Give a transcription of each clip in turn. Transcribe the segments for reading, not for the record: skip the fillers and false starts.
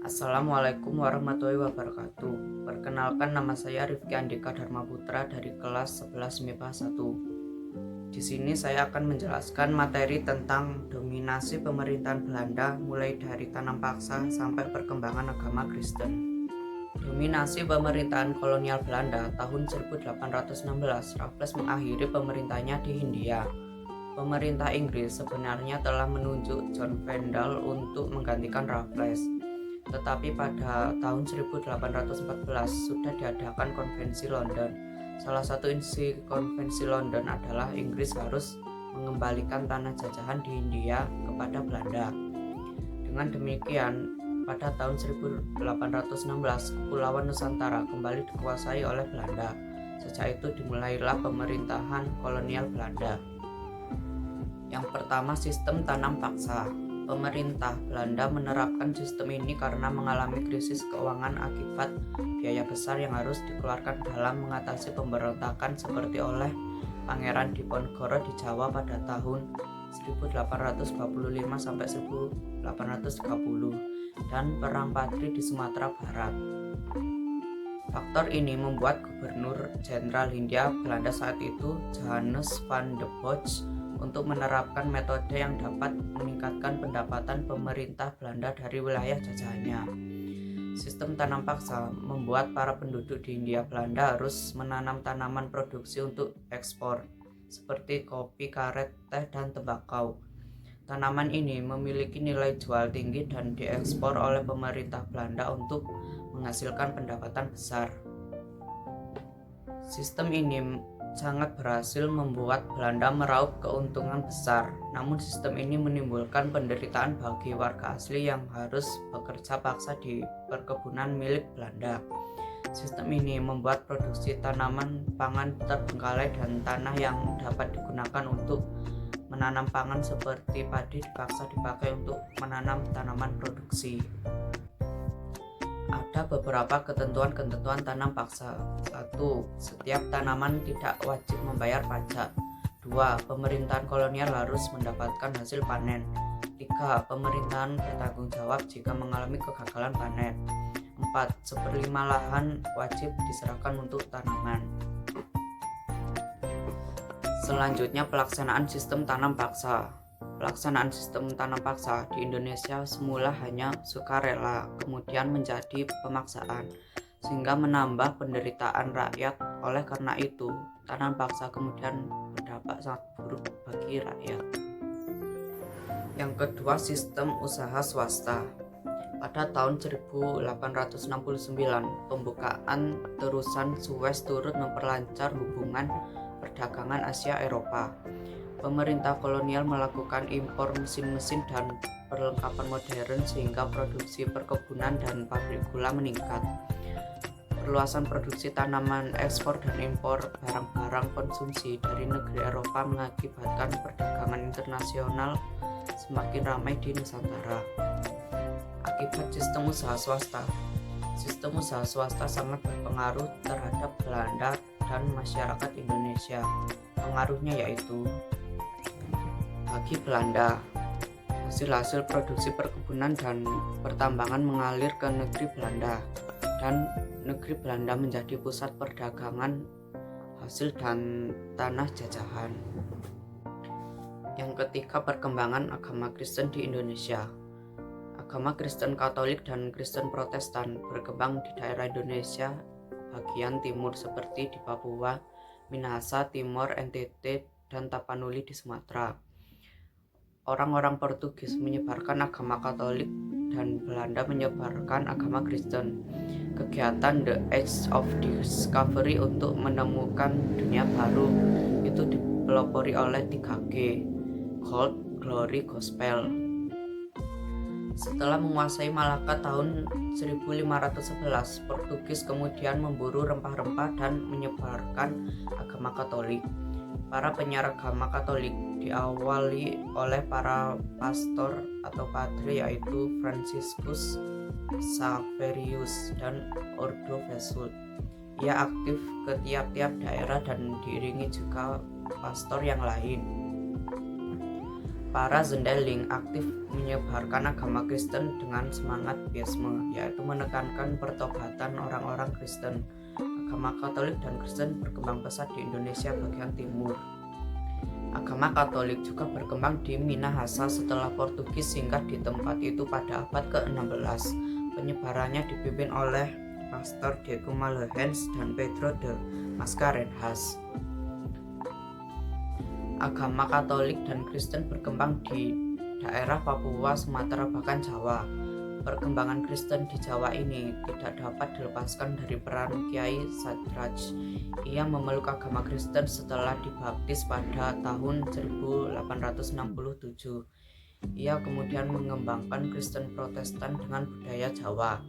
Assalamualaikum warahmatullahi wabarakatuh. Perkenalkan, nama saya Rifki Andika Dharma Putra dari kelas 11 MIPA 1. Di sini saya akan menjelaskan materi tentang dominasi pemerintahan Belanda mulai dari tanam paksa sampai perkembangan agama Kristen. Dominasi pemerintahan kolonial Belanda tahun 1816, Raffles mengakhiri pemerintahnya di Hindia. Pemerintah Inggris sebenarnya telah menunjuk John Vandal untuk menggantikan Raffles. Tetapi pada tahun 1814 sudah diadakan konvensi London. Salah satu isi konvensi London adalah Inggris harus mengembalikan tanah jajahan di Hindia kepada Belanda. Dengan demikian, pada tahun 1816 Kepulauan Nusantara kembali dikuasai oleh Belanda. Sejak itu dimulailah pemerintahan kolonial Belanda. Yang pertama, sistem tanam paksa. Pemerintah Belanda menerapkan sistem ini karena mengalami krisis keuangan akibat biaya besar yang harus dikeluarkan dalam mengatasi pemberontakan seperti oleh Pangeran Diponegoro di Jawa pada tahun 1825 sampai 1830 dan Perang Padri di Sumatera Barat. Faktor ini membuat Gubernur Jenderal Hindia Belanda saat itu, Johannes van de Bosch, untuk menerapkan metode yang dapat meningkatkan pendapatan pemerintah Belanda dari wilayah jajahannya. Sistem tanam paksa membuat para penduduk di Hindia Belanda harus menanam tanaman produksi untuk ekspor, seperti kopi, karet, teh, dan tembakau. Tanaman ini memiliki nilai jual tinggi dan diekspor oleh pemerintah Belanda untuk menghasilkan pendapatan besar. Sistem ini sangat berhasil membuat Belanda meraup keuntungan besar. Namun sistem ini menimbulkan penderitaan bagi warga asli yang harus bekerja paksa di perkebunan milik Belanda. Sistem ini membuat produksi tanaman pangan terbengkalai dan tanah yang dapat digunakan untuk menanam pangan seperti padi dipaksa dipakai untuk menanam tanaman produksi. Ada beberapa ketentuan tanam paksa. 1. Setiap tanaman tidak wajib membayar pajak. 2. Pemerintahan kolonial harus mendapatkan hasil panen. 3. Pemerintahan bertanggung jawab jika mengalami kegagalan panen. 4. 1/5 lahan wajib diserahkan untuk tanaman. Selanjutnya, pelaksanaan sistem tanam paksa. Pelaksanaan sistem tanam paksa di Indonesia semula hanya sukarela, kemudian menjadi pemaksaan, sehingga menambah penderitaan rakyat. Oleh karena itu, tanam paksa kemudian berdampak sangat buruk bagi rakyat. Yang kedua, sistem usaha swasta. Pada tahun 1869, pembukaan terusan Suez turut memperlancar hubungan perdagangan Asia-Eropa. Pemerintah kolonial melakukan impor mesin-mesin dan perlengkapan modern sehingga produksi perkebunan dan pabrik gula meningkat. Perluasan produksi tanaman, ekspor dan impor barang-barang konsumsi dari negeri Eropa mengakibatkan perdagangan internasional semakin ramai di Nusantara. Akibat sistem usaha swasta. Sistem usaha swasta sangat berpengaruh terhadap Belanda dan masyarakat Indonesia. Pengaruhnya yaitu: bagi Belanda, hasil-hasil produksi perkebunan dan pertambangan mengalir ke negeri Belanda, dan negeri Belanda menjadi pusat perdagangan hasil dan tanah jajahan. Yang ketiga, perkembangan agama Kristen di Indonesia. Agama Kristen Katolik dan Kristen Protestan berkembang di daerah Indonesia bagian timur seperti di Papua, Minahasa, Timor, NTT, dan Tapanuli di Sumatera. Orang-orang Portugis menyebarkan agama Katolik dan Belanda menyebarkan agama Kristen. Kegiatan The Age of Discovery untuk menemukan dunia baru itu dipelopori oleh 3G, Gold, Glory, Gospel. Setelah menguasai Malaka tahun 1511, Portugis kemudian memburu rempah-rempah dan menyebarkan agama Katolik. Para penyiar agama Katolik diawali oleh para pastor atau padre yaitu Franciscus Xaverius dan Ordo Vesult. Ia aktif ke tiap-tiap daerah dan diiringi juga pastor yang lain. Para Zendeling aktif menyebarkan agama Kristen dengan semangat Biasme, yaitu menekankan pertobatan orang-orang Kristen. Agama Katolik dan Kristen berkembang pesat di Indonesia bagian timur. Agama Katolik juga berkembang di Minahasa setelah Portugis singgah di tempat itu pada abad ke-16. Penyebarannya dipimpin oleh Pastor Diego Malhens dan Pedro de Mascarenhas. Agama Katolik dan Kristen berkembang di daerah Papua, Sumatera, bahkan Jawa. Perkembangan Kristen di Jawa ini tidak dapat dilepaskan dari peran Kiai Sadraj. Ia memeluk agama Kristen setelah dibaptis pada tahun 1867. Ia kemudian mengembangkan Kristen Protestan dengan budaya Jawa.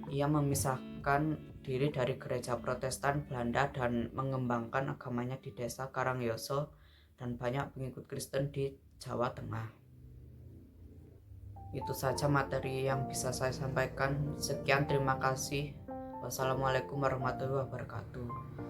Ia memisahkan diri dari gereja Protestan Belanda dan mengembangkan agamanya di desa Karangyoso dan banyak pengikut Kristen di Jawa Tengah. Itu saja materi yang bisa saya sampaikan. Sekian, terima kasih. Wassalamualaikum warahmatullahi wabarakatuh.